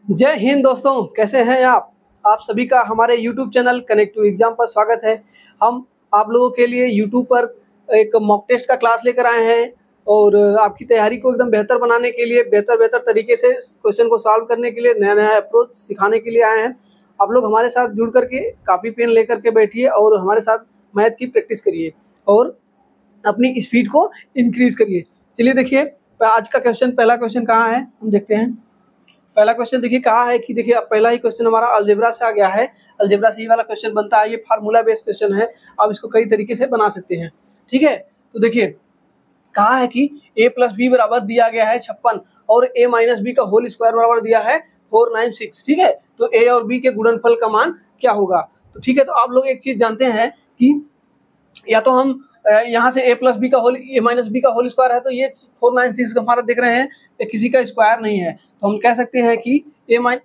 जय हिंद दोस्तों, कैसे हैं आप सभी का हमारे YouTube channel connect to exam पर स्वागत है। हम आप लोगों के लिए YouTube पर एक मॉक टेस्ट का क्लास लेकर आए हैं और आपकी तैयारी को एकदम बेहतर बनाने के लिए, बेहतर तरीके से क्वेश्चन को सॉल्व करने के लिए, नया अप्रोच सिखाने के लिए आए हैं। आप लोग हमारे साथ जुड़ करके कापी पेन लेकर के बैठिए और हमारे साथ मैथ की प्रैक्टिस करिए और अपनी स्पीड को इंक्रीज करिए। चलिए देखिए, आज का क्वेश्चन, पहला क्वेश्चन कहाँ है हम देखते हैं। पहला क्वेश्चन देखिए कहाँ है कि देखिए अब पहला ही क्वेश्चन हमारा अलजेब्रा से आ गया है। अलजेब्रा से ये वाला क्वेश्चन बनता है, ये फार्मूला बेस्ड क्वेश्चन है। आप इसको कई तरीके से बना सकते हैं, ठीक है। तो देखिए कहा है कि a प्लस बी बराबर दिया गया है 56 और a माइनस बी का होल स्क्वायर बराबर दिया है 496, ठीक है। तो a और b के गुणनफल का मान क्या होगा। तो ठीक है, तो आप लोग एक चीज जानते हैं कि या तो हम यहाँ से a प्लस बी का होल, a माइनस बी का होल स्क्वायर है, तो ये 496 हमारा देख रहे हैं, ये किसी का स्क्वायर नहीं है। तो हम कह सकते हैं कि a माइन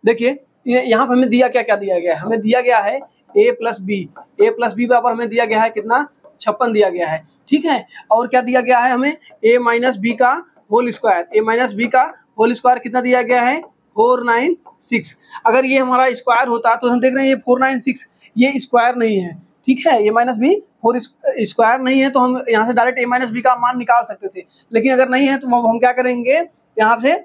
देखिए यहाँ पर हमें दिया क्या दिया गया है। हमें दिया गया है a प्लस बी बराबर हमें दिया गया है कितना, 56 दिया गया है, ठीक है। और क्या दिया गया है हमें, a माइनस बी का होल स्क्वायर कितना दिया गया है, 496। अगर ये हमारा स्क्वायर होता तो हम देख रहे हैं ये 496 ये स्क्वायर नहीं है, ठीक है। a माइनस बी 4 स्क्वायर नहीं है, तो हम यहाँ से डायरेक्ट a माइनस बी का मान निकाल सकते थे। लेकिन अगर नहीं है तो हम क्या करेंगे, यहाँ से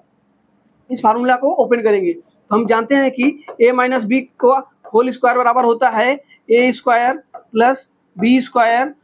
इस फार्मूला को ओपन करेंगे। तो हम जानते हैं कि a माइनस बी को होल स्क्वायर बराबर होता है a square plus b square,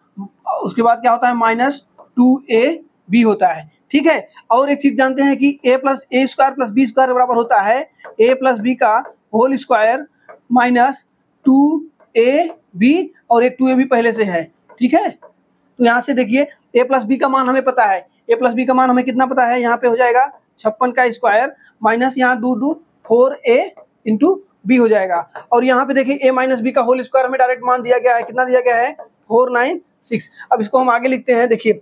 उसके बाद क्या होता है माइनस 2ab होता है, ठीक है। और एक चीज जानते हैं कि a square plus b square बराबर होता है a प्लस बी का होल स्क्वायर माइनस 2ab, और एक 2ab पहले से है, ठीक है। तो यहाँ से देखिए a प्लस बी का मान हमें पता है, a प्लस बी का मान हमें कितना पता है, यहाँ पे हो जाएगा 56 का स्क्वायर माइनस यहाँ 2 4a इंटू बी हो जाएगा। और यहाँ पे देखिए a माइनस बी का होल स्क्वायर हमें डायरेक्ट मान दिया गया है, कितना दिया गया है 496। अब इसको हम आगे लिखते हैं। देखिए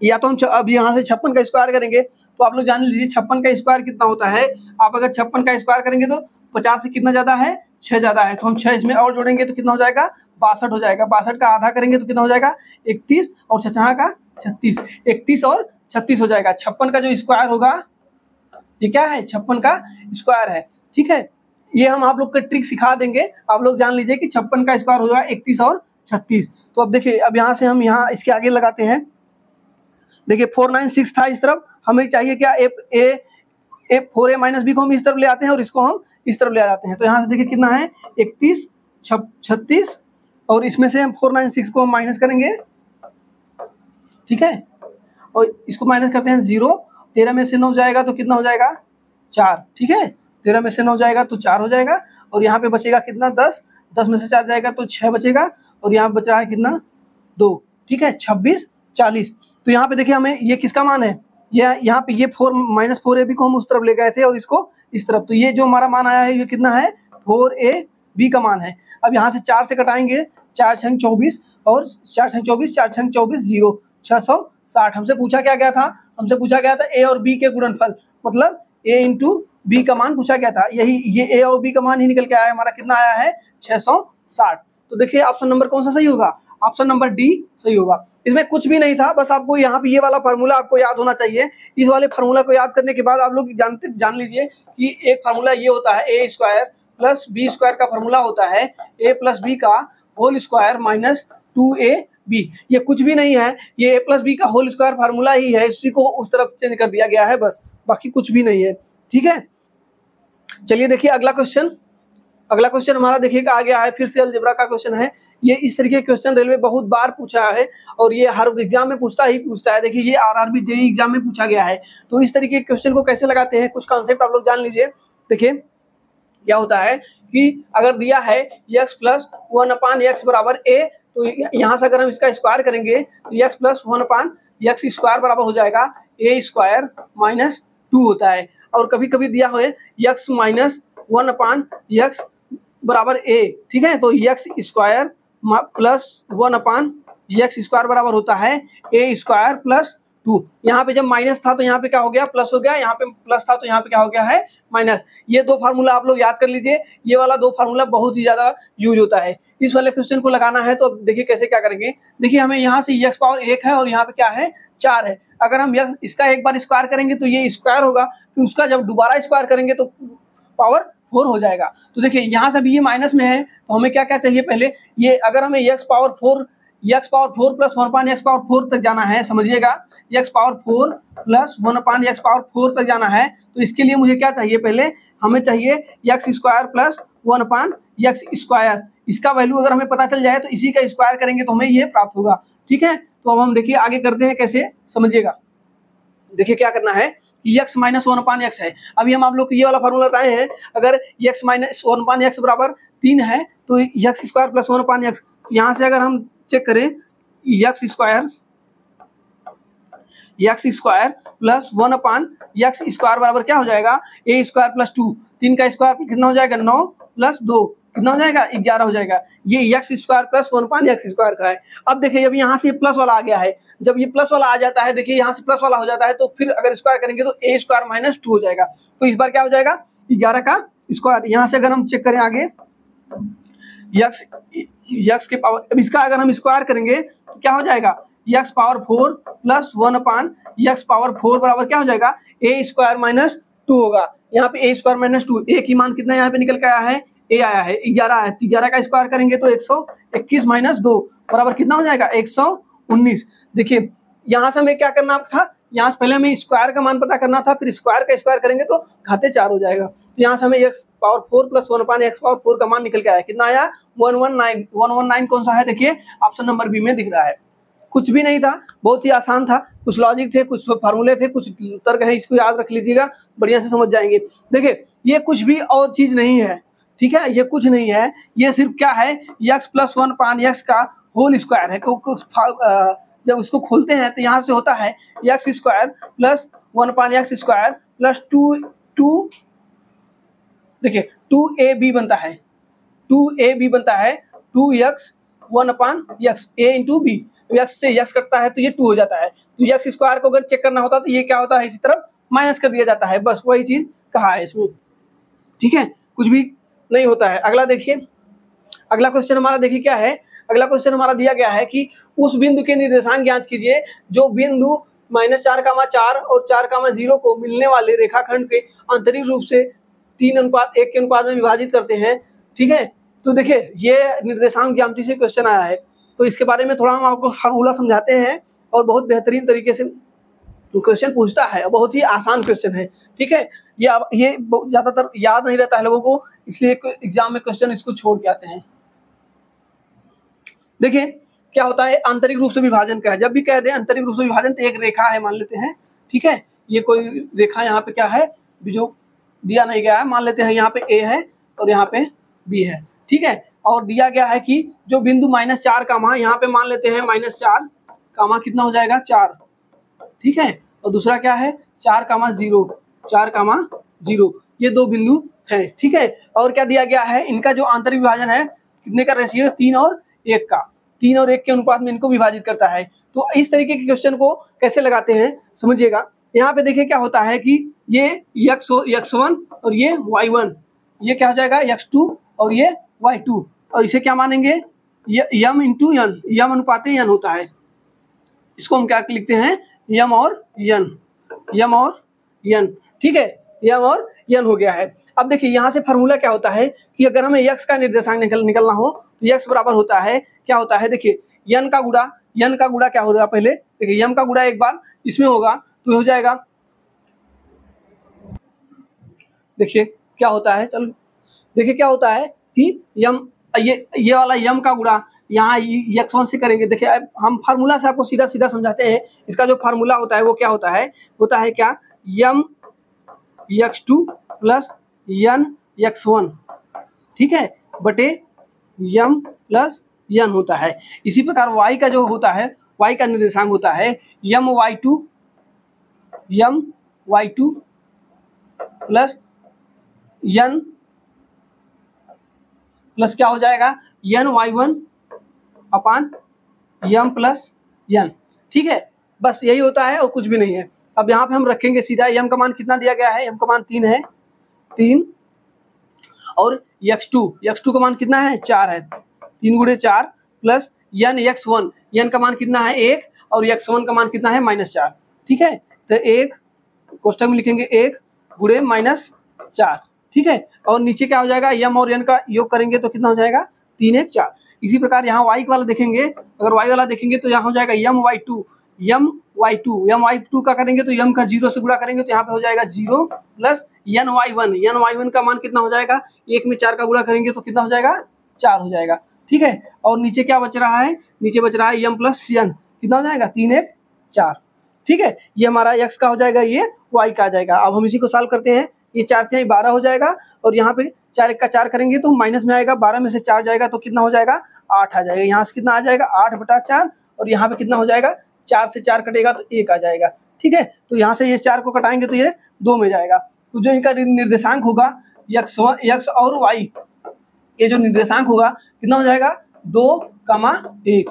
या तो हम अब यहाँ से 56 का स्क्वायर करेंगे, तो आप लोग जान लीजिए 56 का स्क्वायर कितना होता है। आप अगर 56 का स्क्वायर करेंगे तो 50 से कितना ज्यादा है, 6 ज्यादा है, तो हम 6 इसमें और जोड़ेंगे तो कितना हो जाएगा, 62 हो जाएगा। 62 का आधा करेंगे तो कितना हो जाएगा, 31, और 6 का 36, 31 और 36 हो जाएगा। 56 का जो स्क्वायर होगा ये क्या है, 56 का स्क्वायर है, ठीक है। ये हम आप लोग को ट्रिक सिखा देंगे, आप लोग जान लीजिए कि 56 का स्क्वायर होगा 31 और 36। तो अब देखिए, अब यहाँ से हम यहाँ इसके आगे लगाते हैं। देखिए 496 था इस तरफ, हमें चाहिए क्या, ए 4a माइनस बी को हम इस तरफ ले आते हैं और इसको हम इस तरफ ले आ जाते हैं। तो यहाँ से देखिए कितना है, 31 36, और इसमें से हम 496 को हम माइनस करेंगे, ठीक है। और इसको माइनस करते हैं 0, 13 में से 9 जाएगा तो कितना हो जाएगा 4, ठीक है। 13 में से 9 जाएगा तो 4 हो जाएगा, और यहाँ पे बचेगा कितना 10, 10 में से 4 जाएगा तो 6 बचेगा, और यहाँ बच रहा है कितना 2, ठीक है, 26 40। तो यहाँ पे देखिए हमें ये किसका मान है, ये यहाँ पे ये 4 माइनस 4ab को हम उस तरफ ले गए थे और इसको इस तरफ, तो ये जो हमारा मान आया है ये कितना है, 4ab का मान है। अब यहाँ से 4 से कटाएंगे, 4 छंग 24, और 4 छंग 24, 4 छंग 24 0, 660। हमसे पूछा क्या गया था, हमसे पूछा गया था a और b के गुणनफल, मतलब a इंटू बी का मान पूछा गया था। यही ये a और b का मान ही निकल के आया, हमारा कितना आया है 660। तो देखिए ऑप्शन नंबर कौन सा सही होगा, ऑप्शन नंबर डी सही होगा। इसमें कुछ भी नहीं था, बस आपको यहाँ पे ये वाला फार्मूला आपको याद होना चाहिए। इस वाले फार्मूला को याद करने के बाद आप लोग जान लीजिए कि एक फार्मूला ये होता है, ए स्क्वायर प्लस बी स्क्वायर का फार्मूला होता है a प्लस बी का होल स्क्वायर माइनस 2ab। ये कुछ भी नहीं है, ये a प्लस बी का होल स्क्वायर फार्मूला ही है, इसी को उस तरफ चेंज कर दिया गया है, बस बाकी कुछ भी नहीं है, ठीक है। चलिए देखिए अगला क्वेश्चन हमारा देखिए आ गया है, फिर से अलजेब्रा का क्वेश्चन है। ये इस तरीके के क्वेश्चन रेलवे बहुत बार पूछा है और ये हर एग्जाम में पूछता है। देखिए ये आरआरबी जेईई एग्जाम में पूछा गया है। तो इस तरीके के क्वेश्चन को कैसे लगाते हैं, कुछ कॉन्सेप्ट आप लोग जान लीजिए। देखिए क्या होता है कि अगर दिया है x प्लस 1/x बराबर a, तो यहाँ से अगर हम इसका स्क्वायर करेंगे तो x प्लस 1/x स्क्वायर बराबर हो जाएगा a स्क्वायर माइनस 2 होता है। और कभी कभी दिया हुआ है x माइनस 1/x बराबर a, ठीक है। तो x square plus 1/x square बराबर होता है a स्क्वायर प्लस 2। यहाँ पे जब माइनस था तो यहाँ पे क्या हो गया, प्लस हो गया, यहाँ पे प्लस था तो यहाँ पे क्या हो गया है, माइनस। ये दो फार्मूला आप लोग याद कर लीजिए, ये वाला दो फार्मूला बहुत ही ज्यादा यूज होता है। इस वाले क्वेश्चन को लगाना है तो अब देखिए कैसे क्या करेंगे। देखिए हमें यहाँ से x पावर 1 है और यहाँ पे क्या है, 4 है। अगर हम इसका एक बार स्क्वायर करेंगे तो ये स्क्वायर होगा, फिर उसका जब दोबारा स्क्वायर करेंगे तो पावर 4 हो जाएगा। तो देखिए यहाँ से भी ये माइनस में है तो हमें क्या क्या चाहिए, पहले ये अगर हमें x power 4 plus 1/x power 4 तक जाना है, समझिएगा, x power 4 plus 1/x power 4 तक जाना है तो इसके लिए मुझे क्या चाहिए, पहले हमें चाहिए x square plus 1/x square. इसका वैल्यू अगर हमें पता चल जाए तो इसी का स्क्वायर करेंगे तो हमें ये प्राप्त होगा। ठीक है, तो अब हम देखिए आगे करते हैं कैसे, समझिएगा। देखिए क्या करना है कि x माइनस 1/x है। अभी हम आप लोग को ये वाला फार्मूला बताए हैं, अगर x माइनस 1/x बराबर 3 है तो x स्क्वायर प्लस 1/x, यहाँ से अगर हम चेक करें x square plus 1/x square बराबर क्या हो जाएगा, a स्क्वायर प्लस 2, 3 का स्क्वायर कितना हो जाएगा, 9 प्लस 2 कितना हो जाएगा, 11 हो जाएगा। ये x square plus 1/x square का है। अब देखिए अब यहाँ से प्लस वाला आ गया है, जब ये प्लस वाला आ जाता है, देखिए यहाँ से प्लस वाला हो जाता है तो फिर अगर स्क्वायर करेंगे तो a स्क्वायर माइनस 2 हो जाएगा। तो इस बार क्या हो जाएगा, 11 का स्क्वायर। यहाँ से अगर हम चेक करें आगे x के पावर, अब इसका अगर हम स्क्वायर करेंगे तो क्या हो जाएगा, x power 4 plus 1/x power 4 बराबर क्या हो जाएगा, a स्क्वायर माइनस 2 होगा। यहाँ पे a स्क्वायर माइनस 2, a की मान कितना यहाँ पे निकल के आया है, a आया है 11 है, 11 का स्क्वायर करेंगे तो 121 माइनस 2 बराबर कितना हो जाएगा, 119। देखिए यहाँ से हमें क्या करना था, यहाँ से पहले हमें स्क्वायर का मान पता करना था, फिर स्क्वायर का स्क्वायर करेंगे तो घाते 4 हो जाएगा। तो यहाँ से हमें x power 4 plus 1/x power 4 का मान निकल के आया, कितना आया, 119। 119 कौन सा है, देखिए ऑप्शन नंबर बी में दिख रहा है। कुछ भी नहीं था, बहुत ही आसान था, कुछ लॉजिक थे, कुछ फार्मूले थे, कुछ तर्क है, इसको याद रख लीजिएगा, बढ़िया से समझ जाएंगे। देखिए ये कुछ भी और चीज नहीं है, ठीक है, ये कुछ नहीं है, ये सिर्फ क्या है, x प्लस 1/x का होल स्क्वायर है। जब उसको खोलते हैं तो यहाँ से होता है x square plus 1/x square plus 2, देखिए 2ab बनता है, 2ab बनता है 2x 1/x, a into b, x से x कटता है तो ये 2 हो जाता है। तो x स्क्वायर को अगर चेक करना होता तो ये क्या होता है, इसी तरफ माइनस कर दिया जाता है, बस वही चीज कहा है इसमें। ठीक है, कुछ भी नहीं होता है। अगला देखिए, अगला क्वेश्चन हमारा देखिए क्या है, अगला क्वेश्चन हमारा दिया गया है कि उस बिंदु के निर्देशांक ज्ञात कीजिए जो बिंदु -4,4 और 4,0 को मिलने वाले रेखाखंड के आंतरिक रूप से 3:1 के अनुपात में विभाजित करते हैं। ठीक है, तो देखिए ये निर्देशांक ज्यामिति से क्वेश्चन आया है, तो इसके बारे में थोड़ा हम आपको फार्मूला समझाते हैं और बहुत बेहतरीन तरीके से क्वेश्चन पूछता है, बहुत ही आसान क्वेश्चन है। ठीक है, ये ज्यादातर याद नहीं रहता है लोगों को, इसलिए एग्जाम में क्वेश्चन इसको छोड़ के आते हैं। देखिए क्या होता है, आंतरिक रूप से विभाजन का है, जब भी कह दें आंतरिक रूप से विभाजन तो एक रेखा है मान लेते हैं। ठीक है, ये कोई रेखा यहाँ पे क्या है, जो दिया नहीं गया है, मान लेते हैं यहाँ पे ए है और यहाँ पे बी है। ठीक है, और दिया गया है कि जो बिंदु -4, यहाँ पे मान लेते हैं -4, कितना हो जाएगा, 4। ठीक है, और दूसरा क्या है 4,0, ये दो बिंदु है। ठीक है, और क्या दिया गया है, इनका जो आंतरिक विभाजन है कितने का रेशियो, 3 और 1 का, 3 और 1 के अनुपात में इनको विभाजित करता है। तो इस तरीके के क्वेश्चन को कैसे लगाते हैं समझिएगा। यहाँ पे देखिए क्या होता है कि ये x1 और ये y1, ये क्या हो जाएगा x2 और ये y2, और इसे क्या मानेंगे, ये m इंटू n, यम अनुपाते n होता है, इसको हम क्या लिखते हैं, यम और n। ठीक है, यम और n हो गया है। अब देखिए यहाँ से फार्मूला क्या होता है कि अगर हमें x का निर्देशांक निकलना हो तो x बराबर होता है, क्या होता है, देखिए n का गुणा क्या होगा, पहले देखिए m का गुणा एक बार इसमें होगा तो हो जाएगा, देखिए क्या होता है, चलो देखिए क्या होता है कि ये वाला m का गुणा यहाँ x1 से करेंगे। देखिए हम फार्मूला से आपको सीधा सीधा समझाते हैं, इसका जो फार्मूला होता है वो क्या होता है क्या, m x2 plus n x1, ठीक है, बटे m प्लस n होता है। इसी प्रकार y का जो होता है, y का निर्देशांक होता है m y2 plus n plus क्या हो जाएगा, n y1 अपान m प्लस n। ठीक है, बस यही होता है और कुछ भी नहीं है। अब यहाँ पे हम रखेंगे सीधा m का मान कितना दिया गया है, m का मान 3 है, 3 और x2 का मान कितना है 4 है, 3 गुणे 4 प्लस n x1, n का मान कितना है 1 और x1 का मान कितना है -4। ठीक है, तो 1 कोष्टक में लिखेंगे 1 गुणे -4। ठीक है, और नीचे क्या हो जाएगा, m और n का योग करेंगे तो कितना हो जाएगा 3 1 4। इसी प्रकार यहाँ y वाला देखेंगे, अगर y वाला देखेंगे तो यहाँ हो जाएगा m y2 का करेंगे तो m का 0 से गुणा करेंगे तो यहाँ पे हो जाएगा 0 प्लस n y1 का मान कितना हो जाएगा, 1 में 4 का गुणा करेंगे तो कितना हो जाएगा 4 हो जाएगा। ठीक है, और नीचे क्या बच रहा है, नीचे बच रहा है m प्लस n, कितना हो जाएगा 3 1 4। ठीक है, ये हमारा x का हो जाएगा, ये y का आ जाएगा। अब हम इसी को सॉल्व करते हैं, ये 4 से 12 हो जाएगा और यहाँ पे 4 1 का 4 करेंगे तो माइनस में आएगा, 12 में से 4 जाएगा तो कितना हो जाएगा 8 आ जाएगा। यहाँ से कितना आ जाएगा 8/4 और यहाँ पे कितना हो जाएगा 4 से 4 कटेगा तो 1 आ जाएगा। ठीक है, तो यहाँ से ये 4 को कटाएंगे तो ये 2 में जाएगा। तो जो इनका निर्देशांक होगा x और y, ये जो निर्देशांक होगा कितना हो जाएगा 2,1।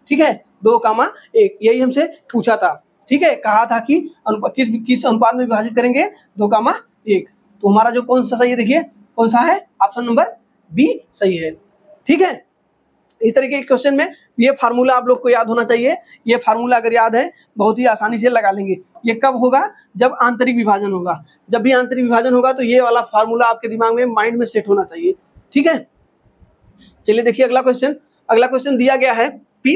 ठीक है, 2,1 यही हमसे पूछा था। ठीक है, कहा था कि किस अनुपात में विभाजित करेंगे 2,1। तो हमारा जो कौन सा सही है, देखिए कौन सा है, ऑप्शन नंबर बी सही है। ठीक है, इस तरीके के क्वेश्चन में ये फार्मूला आप लोग को याद होना चाहिए। ये फार्मूला अगर याद है बहुत ही आसानी से लगा लेंगे। ये कब होगा, जब आंतरिक विभाजन होगा। जब भी आंतरिक विभाजन होगा तो ये वाला फार्मूला आपके दिमाग में, माइंड में सेट होना चाहिए। ठीक है, चलिए देखिए अगला क्वेश्चन दिया गया है P,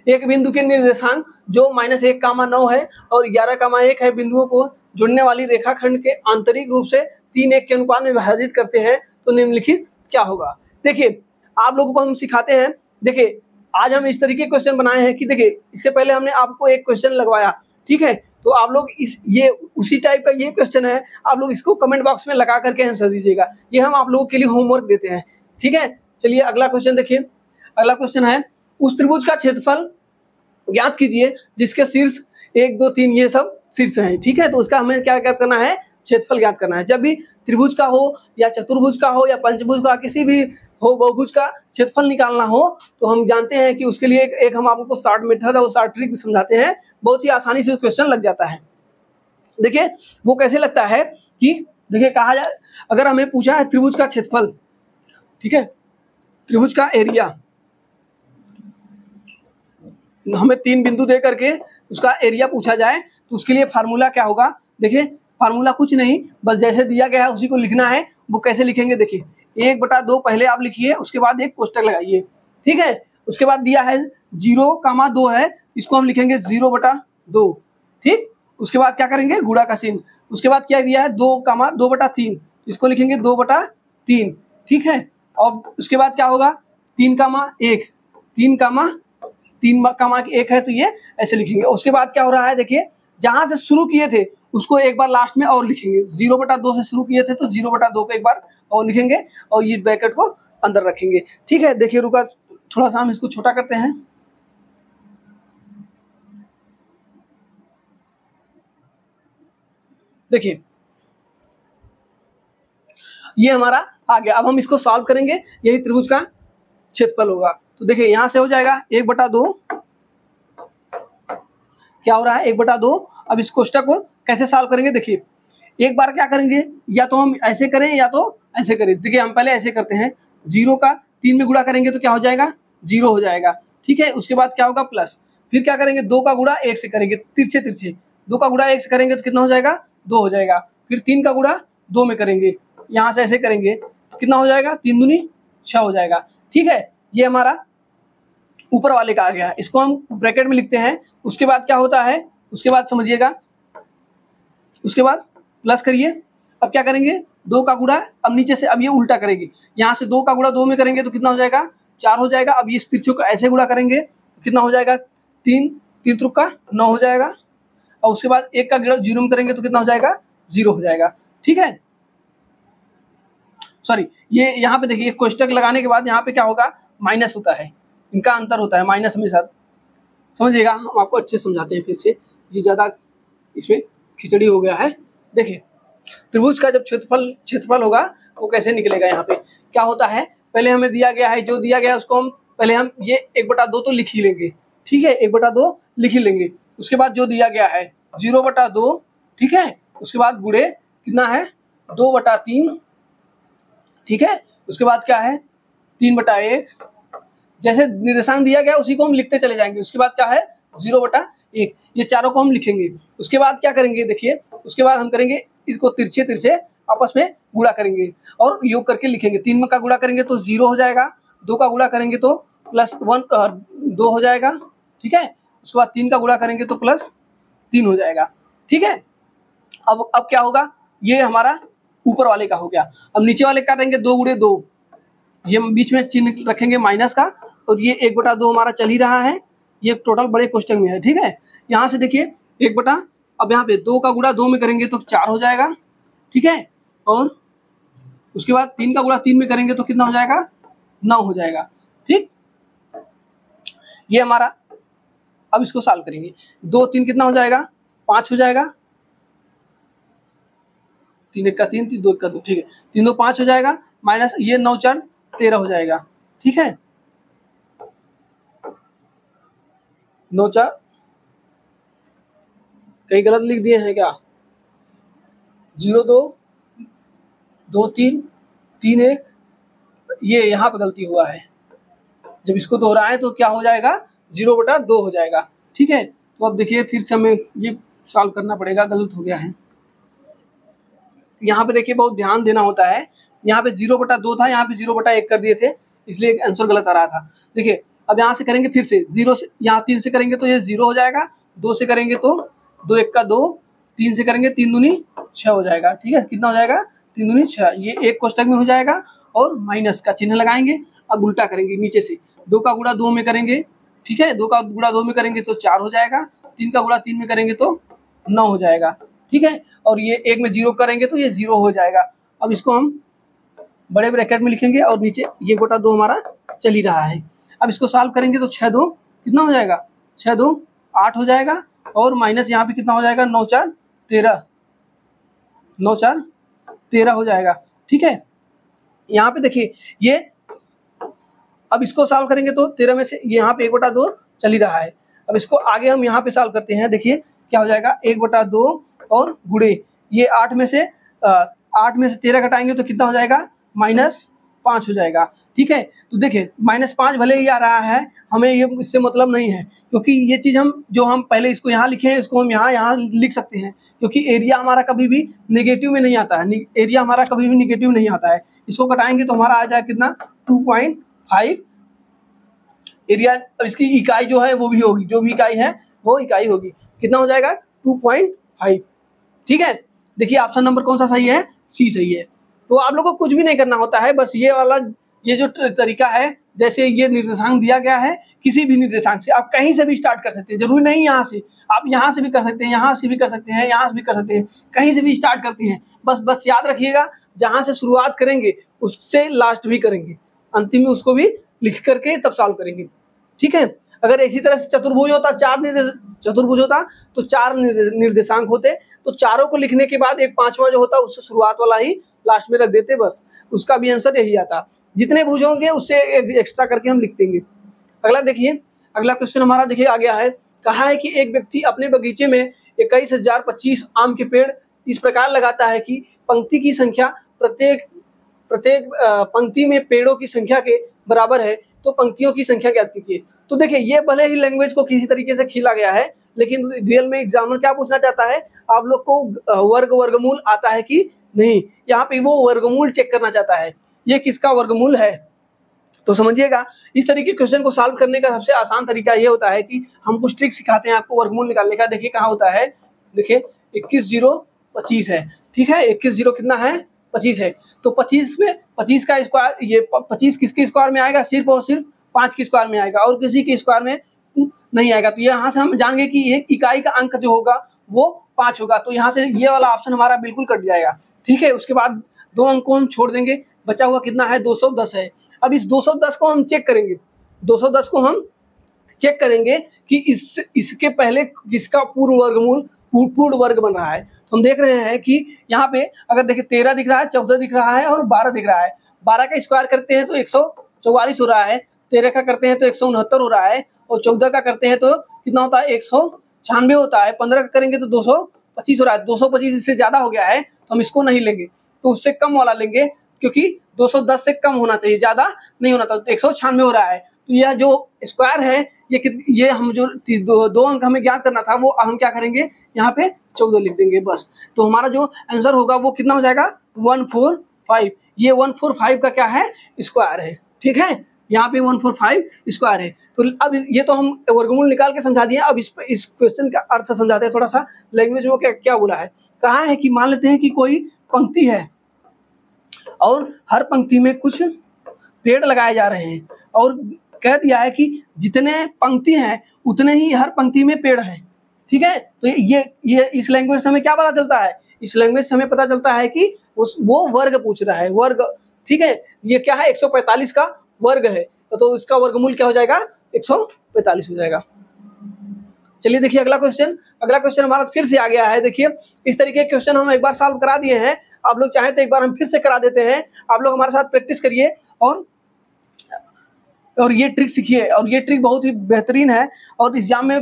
एक बिंदु के निर्देशांक जो -1,9 है और 11,1 है बिंदुओं को जुड़ने वाली रेखाखंड के आंतरिक रूप से 3:1 के अनुपात में विभाजित करते हैं तो निम्नलिखित क्या होगा। देखिए आप लोगों को हम सिखाते हैं, देखिए आज हम इस तरीके के क्वेश्चन बनाए हैं कि देखिए इसके पहले हमने आपको एक क्वेश्चन लगवाया। ठीक है, तो आप लोग ये उसी टाइप का ये क्वेश्चन है, आप लोग इसको कमेंट बॉक्स में लगा करके आंसर दीजिएगा। ये हम आप लोगों के लिए होमवर्क देते हैं। ठीक है, चलिए अगला क्वेश्चन देखिए। अगला क्वेश्चन है, उस त्रिभुज का क्षेत्रफल ज्ञात कीजिए जिसके शीर्ष 1 2 3 ये सब शीर्ष हैं। ठीक है, तो उसका हमें क्या ज्ञात करना है, क्षेत्रफल ज्ञात करना है। जब भी त्रिभुज का हो या चतुर्भुज का हो या पंचभुज का, किसी भी हो बहुभुज का क्षेत्रफल निकालना हो तो हम जानते हैं कि उसके लिए एक हम आपको शॉर्ट मेथड और शॉर्ट ट्रिक भी समझाते हैं, बहुत ही आसानी से क्वेश्चन लग जाता है। देखिए वो कैसे लगता है कि देखिए कहा जाए, अगर हमें पूछा है त्रिभुज का क्षेत्रफल, ठीक है, त्रिभुज का एरिया, हमें 3 बिंदु दे करके उसका एरिया पूछा जाए तो उसके लिए फार्मूला क्या होगा। देखिए फार्मूला कुछ नहीं, बस जैसे दिया गया है उसी को लिखना है। वो कैसे लिखेंगे, देखिए 1/2 पहले आप लिखिए, उसके बाद एक कोष्टक लगाइए। ठीक है, उसके बाद दिया है 0,2 है, इसको हम लिखेंगे 0/2। ठीक, उसके बाद क्या करेंगे, गुणा का चिन्ह। उसके बाद क्या दिया है 2,2/3, इसको लिखेंगे 2/3। ठीक है, और उसके बाद क्या होगा 3,1, 3,1 है तो ये ऐसे लिखेंगे। उसके बाद क्या हो रहा है, देखिए जहां से शुरू किए थे उसको एक बार लास्ट में और लिखेंगे। 0/2 से शुरू किए थे तो 0/2 पे एक बार और लिखेंगे और ये ब्रैकेट को अंदर रखेंगे। ठीक है, देखिए रुका थोड़ा सा हम इसको छोटा करते हैं। देखिए ये हमारा आ गया। अब हम इसको सॉल्व करेंगे, यही त्रिभुज का क्षेत्रफल होगा। तो देखिए यहाँ से हो जाएगा 1/2, क्या हो रहा है 1/2। अब इस कोष्टक को कैसे सॉल्व करेंगे, देखिए एक बार क्या करेंगे, या तो हम ऐसे करें या तो ऐसे करें। देखिए हम पहले ऐसे करते हैं, 0 का 3 में गुणा करेंगे तो क्या हो जाएगा 0 हो जाएगा। ठीक है, उसके बाद क्या होगा प्लस, फिर क्या करेंगे 2 का गुणा 1 से करेंगे, तिरछे 2 का गुणा 1 से करेंगे तो कितना हो जाएगा 2 हो जाएगा। फिर 3 का गुणा 2 में करेंगे, यहाँ से ऐसे करेंगे तो कितना हो जाएगा 3 दूनी 6 हो जाएगा। ठीक है, ये हमारा ऊपर वाले का आ गया, इसको हम ब्रैकेट में लिखते हैं। उसके बाद क्या होता है, उसके बाद समझिएगा, उसके बाद प्लस करिए। अब क्या करेंगे 2 का गुणा, अब नीचे से अब ये उल्टा करेंगे, यहाँ से 2 का गुणा 2 में करेंगे तो कितना हो जाएगा 4 हो जाएगा। अब ये इस तिरछे को ऐसे गुणा करेंगे तो कितना हो जाएगा 3 त्रिक का 9 हो जाएगा। और उसके बाद 1 का गुणा 0 में करेंगे तो कितना हो जाएगा 0 हो जाएगा। ठीक है, सॉरी ये यहाँ पे देखिए कोष्टक लगाने के बाद यहाँ पे क्या होगा माइनस होता है, इनका अंतर होता है माइनस में साथ, समझिएगा। हम आपको अच्छे समझाते हैं फिर से, ये ज़्यादा इसमें खिचड़ी हो गया है। देखिए त्रिभुज का जब क्षेत्रफल होगा वो कैसे निकलेगा, यहाँ पे क्या होता है, पहले हमें दिया गया है, जो दिया गया है उसको हम पहले हम ये 1/2 तो लिख ही लेंगे। ठीक है, 1/2 लिख ही लेंगे। उसके बाद जो दिया गया है 0/2, ठीक है। उसके बाद गुणे कितना है 2/3, ठीक है। उसके बाद क्या है 3/1, जैसे निर्देशांक दिया गया उसी को हम लिखते चले जाएंगे। उसके बाद क्या है 0/1, ये चारों को हम लिखेंगे। उसके बाद क्या करेंगे देखिए, उसके बाद हम करेंगे इसको तिरछे तिरछे आपस में गुणा करेंगे और योग करके लिखेंगे। 3 का गुणा करेंगे तो 0 हो जाएगा, 2 का गुणा करेंगे तो +2 हो जाएगा, ठीक है। उसके बाद 3 का गुणा करेंगे तो +3 हो जाएगा, ठीक है। अब क्या होगा, ये हमारा ऊपर वाले का हो गया। अब नीचे वाले का करेंगे 2 × 2, ये बीच में चिन्ह रखेंगे माइनस का, और ये 1/2 हमारा चल ही रहा है, ये टोटल बड़े क्वेश्चन में है, ठीक है। यहाँ से देखिए 1/, अब यहाँ पे 2 का गुणा 2 में करेंगे तो 4 हो जाएगा, ठीक है। और उसके बाद 3 का गुणा 3 में करेंगे तो कितना हो जाएगा 9 हो जाएगा, ठीक। ये हमारा, अब इसको सॉल्व करेंगे। 2 3 कितना हो जाएगा 5 हो जाएगा, 3 1 का 3, 2 1 का 2, ठीक है। 3 2 5 हो जाएगा, माइनस ये 9 4 13 हो जाएगा, ठीक है। 9 4 कहीं गलत लिख दिए हैं क्या, 0 2 2 3 3 1, ये यहाँ पे गलती हुआ है। जब इसको दोहराएं तो क्या हो जाएगा 0/2 हो जाएगा, ठीक है। तो अब देखिए फिर से हमें ये सॉल्व करना पड़ेगा, गलत हो गया है। यहाँ पे देखिए बहुत ध्यान देना होता है, यहाँ पे 0/2 था, यहाँ पे 0/1 कर दिए थे, इसलिए आंसर गलत आ रहा था। देखिए अब यहाँ से करेंगे फिर से 0 से, यहाँ 3 से करेंगे तो ये 0 हो जाएगा, 2 से करेंगे तो 2 1 का 2, 3 से करेंगे 3 दूनी 6 हो जाएगा, ठीक है। कितना हो जाएगा 3 दूनी 6, ये एक कोष्टक में हो जाएगा और माइनस का चिन्ह लगाएंगे। अब उल्टा करेंगे नीचे से, 2 का गुणा 2 में करेंगे, ठीक है। 2 का गुणा 2 में करेंगे तो 4 हो जाएगा, 3 का गुणा 3 में करेंगे तो 9 हो जाएगा, ठीक है। और ये 1 में 0 करेंगे तो ये 0 हो जाएगा। अब इसको हम बड़े ब्रैकेट में लिखेंगे और नीचे ये गोटा 2 हमारा चल ही रहा है। अब इसको सॉल्व करेंगे तो 6 2 कितना हो जाएगा 6 2 8 हो जाएगा, और माइनस यहाँ पे कितना हो जाएगा 9 4 13, 9 4 13 हो जाएगा, ठीक है। यहाँ पे देखिए ये, अब इसको सॉल्व करेंगे तो 13 में से यहाँ पे 1/2 चल ही रहा है। अब इसको आगे हम यहाँ पे सॉल्व करते हैं, देखिए क्या हो जाएगा 1/2 और गुणे ये 8 में से 13 घटाएंगे तो कितना हो जाएगा -5 हो जाएगा, ठीक है। तो देखिए -5 भले ही आ रहा है, हमें ये इससे मतलब नहीं है, क्योंकि ये चीज़ हम पहले इसको यहाँ लिखे हैं, इसको हम यहाँ लिख सकते हैं, क्योंकि एरिया हमारा कभी भी नेगेटिव में नहीं आता है, एरिया हमारा कभी भी नेगेटिव नहीं आता है। इसको घटाएंगे तो हमारा आ जाएगा कितना 2.5 एरिया। अब इसकी इकाई जो है वो भी होगी, जो भी इकाई है वो इकाई होगी, कितना हो जाएगा 2.5, ठीक है। देखिए ऑप्शन नंबर कौन सा सही है, सी सही है। तो आप लोगों को कुछ भी नहीं करना होता है, बस ये वाला ये जो तरीका है, जैसे ये निर्देशांक दिया गया है, किसी भी निर्देशांक से आप कहीं से भी स्टार्ट कर सकते हैं, जरूरी नहीं यहाँ से, आप यहाँ से भी कर सकते हैं, यहाँ से भी कर सकते हैं, यहाँ से भी कर सकते हैं, कहीं से भी स्टार्ट करते हैं। बस याद रखिएगा, जहाँ से शुरुआत करेंगे उससे लास्ट भी करेंगे, अंतिम में उसको भी लिख करके तब सॉल्व करेंगे, ठीक है। अगर इसी तरह से चतुर्भुज होता, चतुर्भुज होता तो 4 निर्देशांक होते, तो चारों को लिखने के बाद एक 5वां जो होता उससे शुरुआत वाला ही लास्ट में रख देते, बस उसका भी आंसर यही आता। जितने भुज होंगे उससे एक्स्ट्रा करके हम लिख देंगे। अगला देखिए, अगला क्वेश्चन हमारा देखिए आ गया है, कहा है कि एक व्यक्ति अपने बगीचे में 21,025 आम के पेड़ इस प्रकार लगाता है कि पंक्ति की संख्या प्रत्येक पंक्ति में पेड़ों की संख्या के बराबर है, तो पंक्तियों की संख्या ज्ञात कीजिए। तो देखिए ये भले ही लैंग्वेज को किसी तरीके से खीला गया है, लेकिन रियल में एग्जामिनर क्या पूछना चाहता है, आप लोग को वर्गमूल आता है कि नहीं, यहाँ पे वो वर्गमूल चेक करना चाहता है, ये किसका वर्गमूल है। तो समझिएगा, इस तरीके के क्वेश्चन को सॉल्व करने का सबसे आसान तरीका ये होता है कि हम कुछ ट्रिक सिखाते हैं आपको वर्गमूल निकालने का। देखिए कहाँ होता है, देखिए 21,025 है, ठीक है, 21,0 कितना है 25 है, तो 25 में 25 का स्क्वायर, ये 25 किसके स्क्वायर में आएगा, सिर्फ और सिर्फ 5 के स्क्वायर में आएगा, और किसी के स्क्वायर में नहीं आएगा। तो यहाँ से हम जान गए कि एक इकाई का अंक जो होगा वो 5 होगा, तो यहाँ से ये वाला ऑप्शन हमारा बिल्कुल कट जाएगा, ठीक है। उसके बाद 2 अंक को हम छोड़ देंगे, बचा हुआ कितना है 210 है। अब इस 210 को हम चेक करेंगे, 210 को हम चेक करेंगे कि इसके पहले किसका पूर्ण वर्ग बन रहा है। तो हम देख रहे हैं कि यहाँ पे अगर देखिए 13 दिख रहा है, 14 दिख रहा है और 12 दिख रहा है। 12 का स्क्वायर करते हैं तो 144 हो रहा है, 13 का करते हैं तो 169 हो रहा है, और 14 का करते हैं तो कितना होता है 196 होता है। 15 का करेंगे तो 225 हो रहा है। 225 इससे ज़्यादा हो गया है तो हम इसको नहीं लेंगे, तो उससे कम वाला लेंगे, क्योंकि 210 से कम होना चाहिए, ज़्यादा नहीं होना था। 196 हो रहा है, तो यह जो स्क्वायर है ये हम जो दो अंक हमें ज्ञात करना था, वो हम क्या करेंगे, यहाँ पे 14 लिख देंगे बस। तो हमारा जो आंसर होगा वो कितना हो जाएगा 145। ये 145 का क्या है, स्क्वायर है। ठीक है, यहाँ पे 145 स्क्वायर है। तो अब ये तो हम वर्गमूल निकाल के समझा दिए। अब इस क्वेश्चन का अर्थ समझाते हैं थोड़ा सा लैंग्वेज में। क्या बोला है, कहा है कि मान लेते हैं कि कोई पंक्ति है और हर पंक्ति में कुछ पेड़ लगाए जा रहे हैं, और कह दिया है कि जितने पंक्ति हैं उतने ही हर पंक्ति में पेड़ हैं। ठीक है, तो ये इस लैंग्वेज से हमें क्या पता चलता है, इस लैंग्वेज से हमें पता चलता है कि वो वर्ग पूछ रहा है, वर्ग। ठीक है, ये क्या है 145 का वर्ग है, तो इसका वर्गमूल क्या हो जाएगा 145 हो जाएगा। चलिए देखिए अगला क्वेश्चन हमारा फिर से आ गया है। देखिए इस तरीके के क्वेश्चन हम एक बार सॉल्व करा दिए हैं, आप लोग चाहें तो एक बार हम फिर से करा देते हैं। आप लोग हमारे साथ प्रैक्टिस करिए और ये ट्रिक सीखिए, और ये ट्रिक बहुत ही बेहतरीन है और एग्जाम में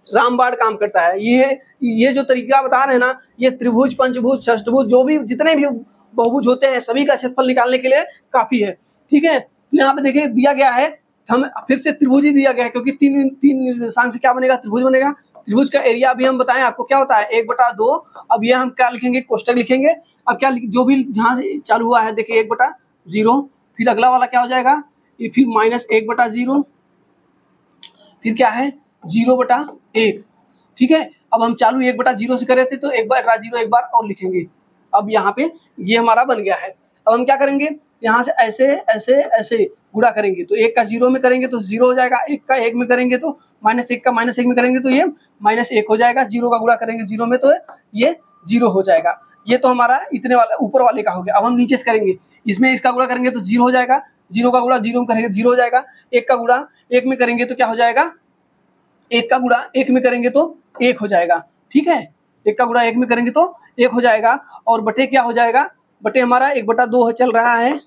रामबाण काम करता है। ये जो तरीका बता रहे हैं ना, ये त्रिभुज, पंचभुज, षष्ठभुज, जो भी जितने भी बहुभुज होते हैं सभी का क्षेत्रफल निकालने के लिए काफी है। ठीक है, तो यहाँ पे देखिए दिया गया है, हम फिर से त्रिभुज ही दिया गया है, क्योंकि तीन निर्देशांक से क्या बनेगा, त्रिभुज बनेगा। त्रिभुज का एरिया अभी हम बताएं आपको क्या होता है 1/2। अब ये हम क्या लिखेंगे, कोष्टक लिखेंगे। अब क्या जो भी जहाँ से चालू हुआ है देखिए 1/0, फिर अगला वाला क्या हो जाएगा, ये फिर -1/0, फिर क्या है 0/1। ठीक है, अब हम चालू 1/0 से करे थे तो 1/0 एक बार और लिखेंगे। अब यहाँ पे ये हमारा बन गया है। अब हम क्या करेंगे, यहाँ से ऐसे ऐसे ऐसे गुणा करेंगे, तो 1 का 0 में करेंगे तो 0 हो जाएगा, 1 का 1 में करेंगे तो -1 का -1 में करेंगे तो ये -1 हो जाएगा, 0 का गुणा करेंगे 0 में तो ये 0 हो जाएगा। ये तो हमारा इतने वाला ऊपर वाले का हो गया। अब हम नीचे से करेंगे, इसमें इसका गुणा करेंगे तो 0 हो जाएगा, 0 का गुणा 0 में करेंगे 0 हो जाएगा, 1 का गुणा 1 में करेंगे तो क्या हो जाएगा, 1 का गुणा 1 में करेंगे तो 1 हो जाएगा। ठीक है, 1 का गुणा 1 में करेंगे तो 1 हो जाएगा, और बटे क्या हो जाएगा, बटे हमारा 1/2 चल रहा है,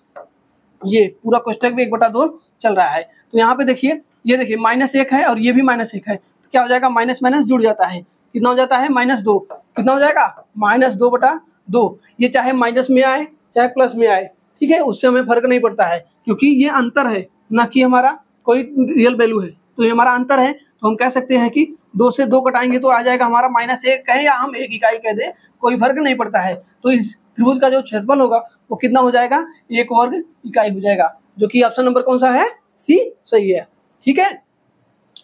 ये पूरा कोष्टक भी 1/2 चल रहा है। तो यहाँ पे देखिए, ये देखिए -1 है और ये भी -1 है, तो क्या हो जाएगा, माइनस माइनस जुड़ जाता है, कितना हो जाता है -2, कितना हो जाएगा -2/2। ये चाहे माइनस में आए चाहे प्लस में आए, ठीक है, उससे हमें फर्क नहीं पड़ता है, क्योंकि ये अंतर है ना कि हमारा कोई रियल वैल्यू है, तो ये हमारा अंतर है। तो हम कह सकते हैं कि 2 से 2 कटाएंगे तो आ जाएगा हमारा -1 कहें या हम 1 इकाई कह दें, कोई फर्क नहीं पड़ता है। तो इस त्रिभुज का जो क्षेत्रफल होगा वो कितना हो जाएगा, 1 वर्ग इकाई हो जाएगा, जो कि ऑप्शन नंबर कौन सा है, सी सही है। ठीक है,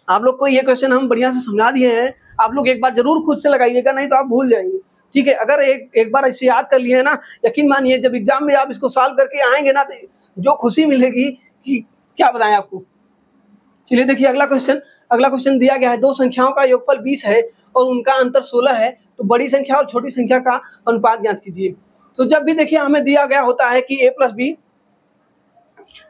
आप लोग को ये क्वेश्चन हम बढ़िया से समझा दिए हैं, आप लोग एक बार जरूर खुद से लगाइएगा, नहीं तो आप भूल जाएंगे। ठीक है, अगर एक बार इसे याद कर लिए है ना, यकीन मानिए जब एग्जाम में आप इसको सॉल्व करके आएंगे ना, तो जो खुशी मिलेगी कि क्या बताएं आपको। चलिए देखिए अगला क्वेश्चन दिया गया है, दो संख्याओं का योगफल 20 है और उनका अंतर 16 है, तो बड़ी संख्या और छोटी संख्या का अनुपात ज्ञात कीजिए। तो जब भी देखिए हमें दिया गया होता है कि a + b,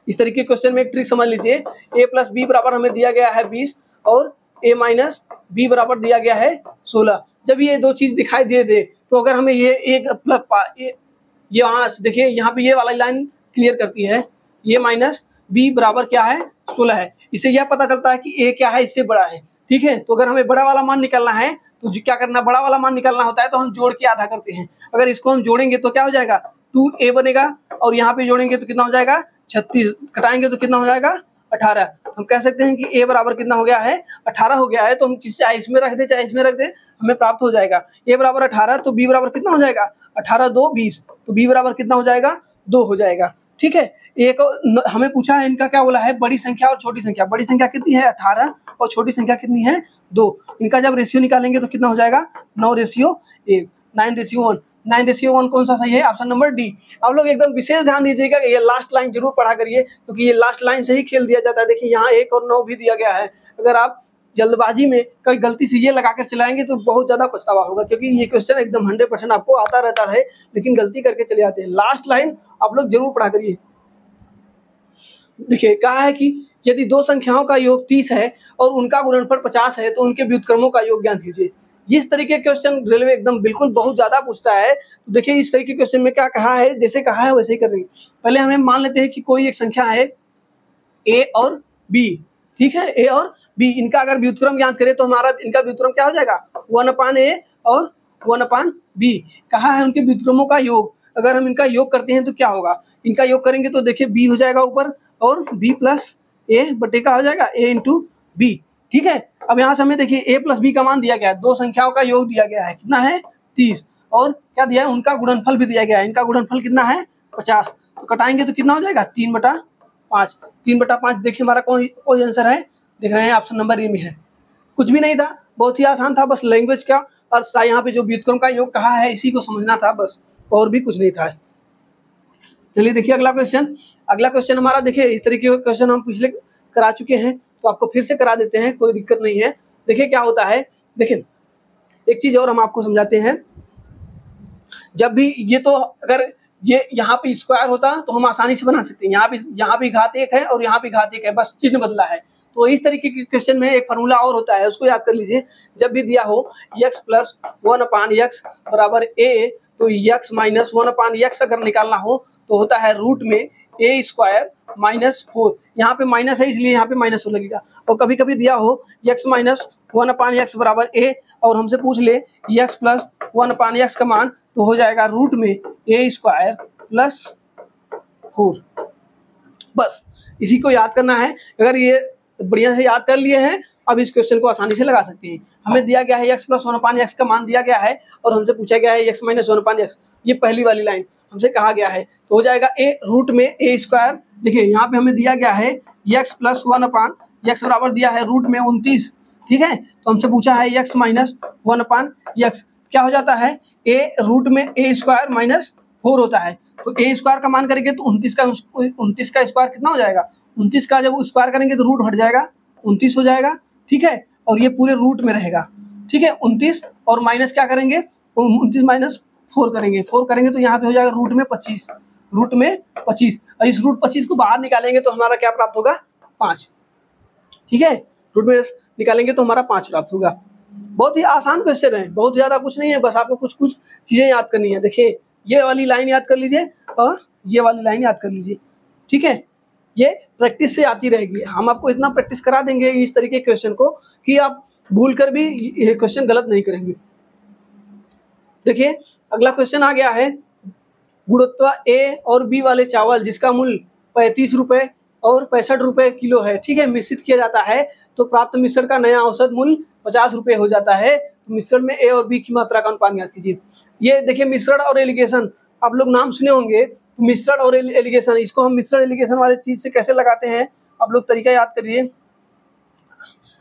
इस तरीके के क्वेश्चन में एक ट्रिक समझ लीजिए, a + b बराबर हमें दिया गया है 20 और a - b बराबर दिया गया है 16। जब ये दो चीज दिखाई दे दे तो अगर हमें ये एक यहाँ देखिए, यहाँ पे ये वाला लाइन क्लियर करती है, ये -b बराबर क्या है 16 है, इससे यह पता चलता है कि a क्या है, इससे बड़ा है। ठीक है, तो अगर हमें बड़ा वाला मान निकालना है तो क्या करना, बड़ा वाला मान निकालना होता है तो हम जोड़ के आधा करते हैं। अगर इसको हम जोड़ेंगे तो क्या हो जाएगा, 2a बनेगा, और यहाँ पे जोड़ेंगे तो कितना हो जाएगा 36, कटाएंगे तो कितना हो जाएगा 18। हम कह सकते हैं कि a बराबर कितना हो गया है 18 हो गया है। तो हम चाहे इसमें रख दे चाहे इसमें रख दे, हमें प्राप्त हो जाएगा a बराबर 18, तो b बराबर कितना हो जाएगा 18 2 20, तो b बराबर कितना हो जाएगा 2 हो जाएगा। ठीक है, एक हमें पूछा है इनका क्या बोला है, बड़ी संख्या और छोटी संख्या। बड़ी संख्या कितनी है 18 और छोटी संख्या कितनी है 2। इनका जब रेशियो निकालेंगे तो कितना हो जाएगा 9:1, 9:1। 9:1 कौन सा सही है, ऑप्शन नंबर डी। आप लोग एकदम विशेष ध्यान दीजिएगा, ये लास्ट लाइन जरूर पढ़ा करिए, क्योंकि ये लास्ट लाइन से ही खेल दिया जाता है। देखिए यहाँ 1 और 9 भी दिया गया है, अगर आप जल्दबाजी में कहीं गलती से ये लगाकर चलाएंगे तो बहुत ज्यादा पछतावा होगा, क्योंकि ये क्वेश्चन एकदम 100% आपको आता रहता है, लेकिन गलती करके चले जाते हैं। लास्ट लाइन आप लोग जरूर पढ़ा करिए। देखिए कहा है कि यदि दो संख्याओं का योग 30 है और उनका गुणनफल 50 है तो उनके व्युत्क्रमों का योग ज्ञात कीजिए। इस तरीके के क्वेश्चन रेलवे एकदम बिल्कुल बहुत ज्यादा पूछता है। तो देखिए इस तरीके के क्वेश्चन में क्या कहा है, जैसे कहा है वैसे ही कर देंगे। पहले हमें मान लेते हैं कि कोई एक संख्या है a और b, ठीक है, a और बी, इनका अगर व्युत्क्रम ज्ञात करें तो हमारा इनका व्युत्क्रम क्या हो जाएगा 1/a और 1/b। कहा है उनके व्युत्क्रमों का योग, अगर हम इनका योग करते हैं तो क्या होगा, इनका योग करेंगे तो देखिए b हो जाएगा ऊपर और b प्लस a बटे का हो जाएगा a इंटू बी। ठीक है, अब यहाँ से हमें देखिए a प्लस b का मान दिया गया है, दो संख्याओं का योग दिया गया है, कितना है 30, और क्या दिया है उनका गुणनफल भी दिया गया है, इनका गुणनफल कितना है 50। तो कटाएंगे तो कितना हो जाएगा 3/5। 3/5 देखिए हमारा कौन आंसर है, देख रहे हैं ऑप्शन नंबर ए में है। कुछ भी नहीं था, बहुत ही आसान था, बस लैंग्वेज का अर्थ था, यहाँ पे जो व्युत्क्रम का योग कहा है इसी को समझना था बस, और भी कुछ नहीं था। चलिए देखिए अगला क्वेश्चन। अगला क्वेश्चन हमारा देखिए इस तरीके का क्वेश्चन हम पिछले करा चुके हैं, तो आपको फिर से करा देते हैं, कोई दिक्कत नहीं है। देखिए क्या होता है, देखिए एक चीज और हम आपको समझाते हैं, जब भी ये तो अगर ये यहाँ पे स्क्वायर होता तो हम आसानी से बना सकते हैं, यहाँ पे घात 1 है और यहाँ पे घात 1 है, बस चिन्ह बदला है। तो इस तरीके के क्वेश्चन में एक फार्मूला और होता है, उसको याद कर लीजिए। जब भी दिया हो x प्लस 1/x बराबर a, तो x माइनस 1/x अगर निकालना हो तो होता है रूट में a स्क्वायर माइनस 4, यहाँ पे माइनस है इसलिए यहाँ पे माइनस हो लगेगा। और कभी कभी दिया हो x माइनस 1/x बराबर a और हमसे पूछ ले x प्लस 1/x का मान, तो हो जाएगा रूट में a स्क्वायर प्लस 4। बस इसी को याद करना है। अगर ये बढ़िया से याद कर लिए हैं, अब इस क्वेश्चन को आसानी से लगा सकते हैं। हमें दिया गया है x प्लस 1/x का मान दिया गया है और हमसे पूछा गया है x माइनस 1/x, ये पहली वाली लाइन हमसे कहा गया है, तो हो जाएगा a रूट में a स्क्वायर। देखिए यहाँ पे हमें दिया गया है x प्लस 1/x बराबर दिया है रूट में 29। ठीक है, तो हमसे पूछा है x माइनस 1/x, क्या हो जाता है a रूट में a स्क्वायर माइनस 4 होता है। तो a स्क्वायर का मान करेंगे तो 29 का स्क्वायर कितना हो जाएगा, 29 का जब स्क्वायर करेंगे तो रूट हट जाएगा, 29 हो जाएगा। ठीक है, और ये पूरे रूट में रहेगा। ठीक है, 29 और माइनस क्या करेंगे, 29 माइनस 4 करेंगे, 4 करेंगे तो यहाँ पे हो जाएगा रूट में 25, रूट में 25, और इस रूट 25 को बाहर निकालेंगे तो हमारा क्या प्राप्त होगा 5। ठीक है, रूट में निकालेंगे तो हमारा 5 प्राप्त होगा। बहुत ही आसान क्वेश्चन है, बहुत ज़्यादा कुछ नहीं है, बस आपको कुछ कुछ चीज़ें याद करनी है। देखिए ये वाली लाइन याद कर लीजिए और ये वाली लाइन याद कर लीजिए। ठीक है, ये प्रैक्टिस से आती रहेगी, हम आपको इतना प्रैक्टिस करा देंगे इस तरीके के क्वेश्चन को कि आप भूल कर भी ये क्वेश्चन गलत नहीं करेंगे। देखिए अगला क्वेश्चन आ गया है, गुणवत्ता A और B वाले चावल जिसका मूल्य 35 रुपये और 65 रुपये किलो है, ठीक है, मिश्रित किया जाता है तो प्राप्त मिश्रण का नया औसत मूल्य 50 रुपये हो जाता है। तो मिश्रण में A और B की मात्रा का अनुपात ज्ञात कीजिए। ये देखिए मिश्रण और एलिगेशन, आप लोग नाम सुने होंगे, तो मिश्रण और एलिगेशन, इसको हम मिश्रण एलिगेशन वाले चीज से कैसे लगाते हैं, आप लोग तरीका याद करिए,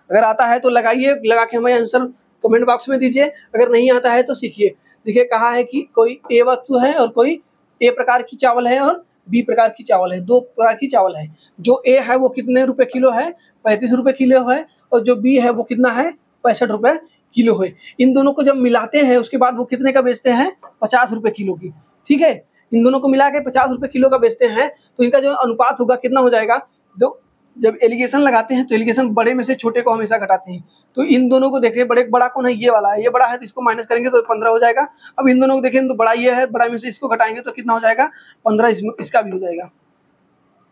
अगर आता है तो लगाइए, लगा के हमें आंसर कमेंट बॉक्स में दीजिए, अगर नहीं आता है तो सीखिए। देखिए कहा है कि कोई ए वस्तु है और कोई ए प्रकार की चावल है और बी प्रकार की चावल है, दो प्रकार की चावल है। जो ए है वो कितने रुपए किलो है, 35 रुपये किलो है, और जो बी है वो कितना है 65 रुपये किलो है। इन दोनों को जब मिलाते हैं उसके बाद वो कितने का बेचते हैं 50 रुपये किलो की। ठीक है, इन दोनों को मिला के 50 रुपये किलो का बेचते हैं, तो इनका जो अनुपात होगा कितना हो जाएगा, दो जब एलिगेशन लगाते हैं तो एलिगेशन बड़े में से छोटे को हमेशा घटाते हैं। तो इन दोनों को देखिए, बड़ा कौन है, ये वाला है, ये बड़ा है तो इसको माइनस करेंगे तो 15 हो जाएगा। अब इन दोनों को देखें तो बड़ा ये है, बड़ा में से इसको घटाएंगे तो कितना हो जाएगा 15, इसका भी हो जाएगा।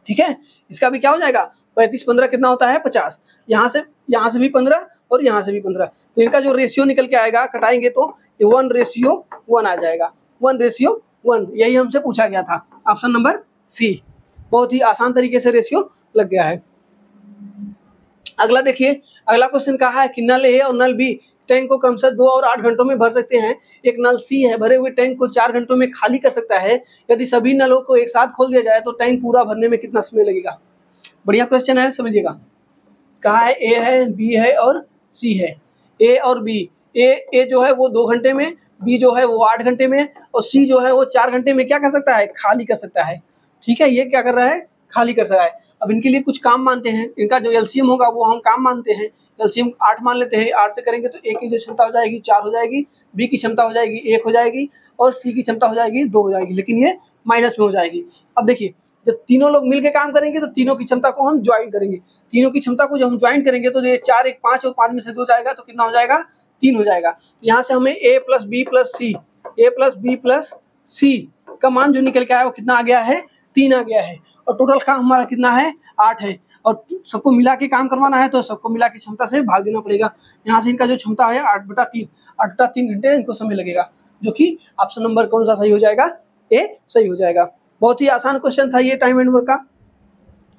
ठीक है, इसका भी क्या हो जाएगा 35 15 कितना होता है 50, यहाँ से भी 15 और यहाँ से भी 15, तो इनका जो रेशियो निकल के आएगा कटाएंगे तो 1:1 आ जाएगा, 1:1। यही हमसे पूछा गया था, ऑप्शन नंबर सी। बहुत ही आसान तरीके से रेशियो लग गया है। अगला देखिए, अगला क्वेश्चन कहा है कि नल ए और नल बी टैंक को क्रमशः 2 और 8 घंटों में भर सकते हैं। एक नल सी है, भरे हुए टैंक को 4 घंटों में खाली कर सकता है। यदि सभी नलों को एक साथ खोल दिया जाए तो टैंक पूरा भरने में कितना समय लगेगा। बढ़िया क्वेश्चन है, समझिएगा। कहा है ए है, बी है और सी है। ए और बी, ए जो है वो 2 घंटे में, बी जो है वो 8 घंटे में, और सी जो है वो 4 घंटे में क्या कर सकता है, खाली कर सकता है। ठीक है, ये क्या कर रहा है, खाली कर सकता है। अब इनके लिए कुछ काम मानते हैं, इनका जो एलसीएम होगा वो हम काम मानते हैं। एलसीएम 8 मान लेते हैं, 8 से करेंगे तो ए की जो क्षमता हो जाएगी 4 हो जाएगी, बी की क्षमता हो जाएगी 1 हो जाएगी, और सी की क्षमता हो जाएगी 2 हो जाएगी, लेकिन ये माइनस में हो जाएगी। अब देखिए, जब तीनों लोग मिलकर काम करेंगे तो तीनों की क्षमता को हम ज्वाइन करेंगे। तीनों की क्षमता को जब हम ज्वाइन करेंगे तो ये 4 1 5 और 5 में से 2 जाएगा तो कितना हो जाएगा 3 हो जाएगा। तो यहाँ से हमें ए प्लस बी प्लस सी का मान जो निकल के आया वो कितना आ गया है 3 आ गया है, और टोटल काम हमारा कितना है 8 है। और सबको मिला के काम करवाना है तो सबको मिला के क्षमता से भाग देना पड़ेगा। यहाँ से इनका जो क्षमता है 8/3 घंटे इनको समय लगेगा, जो कि ऑप्शन नंबर कौन सा सही हो जाएगा, ए सही हो जाएगा। बहुत ही आसान क्वेश्चन था ये टाइम एंड वर्क का।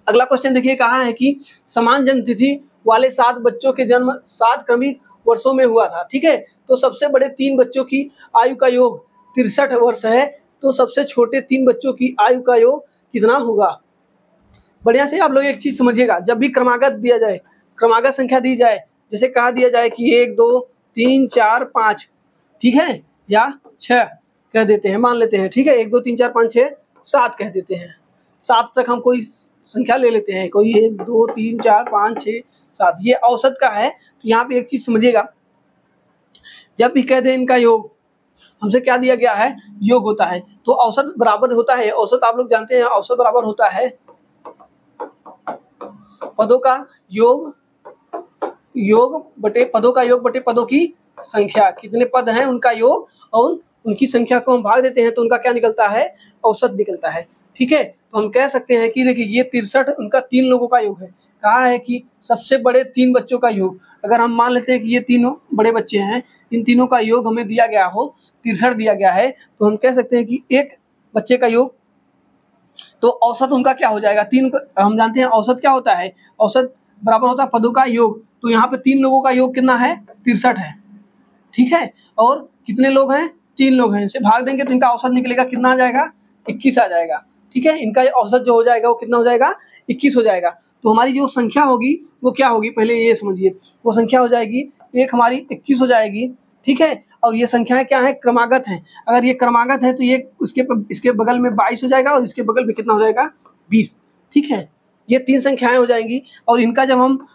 अगला क्वेश्चन देखिए, कहा है कि समान जन्म तिथि वाले 7 बच्चों के जन्म 7 क्रमिक वर्षों में हुआ था, ठीक है। तो सबसे बड़े 3 बच्चों की आयु का योग 63 वर्ष है, तो सबसे छोटे 3 बच्चों की आयु का योग कितना होगा। बढ़िया से आप लोग एक चीज समझिएगा, जब भी क्रमागत दिया जाए, क्रमागत संख्या दी जाए, जैसे कहा दिया जाए कि 1 2 3 4 5, ठीक है, या 6 कह देते हैं, मान लेते हैं, ठीक है, 1 2 3 4 5 6 7 कह देते हैं, 7 तक हम कोई संख्या ले लेते हैं, कोई 1 2 3 4 5 6 7, ये औसत का है। तो यहाँ पे एक चीज समझिएगा, जब भी कह दें इनका योग, हमसे क्या दिया गया है, योग होता है, तो औसत बराबर होता है, औसत आप लोग जानते हैं, औसत बराबर होता है पदों का योग बटे पदों का योग बटे पदों की संख्या। कितने पद हैं उनका योग और उनकी संख्या को हम भाग देते हैं तो उनका क्या निकलता है, औसत निकलता है, ठीक है। तो हम कह सकते हैं कि देखिए ये 63 उनका 3 लोगों का योग है। कहा है कि सबसे बड़े 3 बच्चों का योग, अगर हम मान लेते हैं कि ये तीनों बड़े बच्चे हैं, इन तीनों का योग हमें दिया गया हो 63 दिया गया है, तो हम कह सकते हैं कि एक बच्चे का योग, तो औसत उनका क्या हो जाएगा, 3, हम जानते हैं औसत क्या होता है, औसत बराबर होता है पदों का योग। तो यहाँ पे 3 लोगों का योग कितना है, 63 है, ठीक है। और कितने लोग हैं, 3 लोग हैं, इसे भाग देंगे तो इनका औसत निकलेगा, कितना आ जाएगा, 21 आ जाएगा, ठीक है। इनका औसत जो हो जाएगा वो कितना हो जाएगा, 21 हो जाएगा। तो हमारी जो संख्या होगी वो क्या होगी, पहले ये समझिए, वो संख्या हो जाएगी, एक हमारी 21 हो जाएगी, ठीक है। और ये संख्याएं क्या है, क्रमागत हैं। अगर ये क्रमागत है तो ये इसके बगल में 22 हो जाएगा और इसके बगल में कितना हो जाएगा, 20, ठीक है। ये 3 संख्याएं हो जाएंगी और इनका जब हम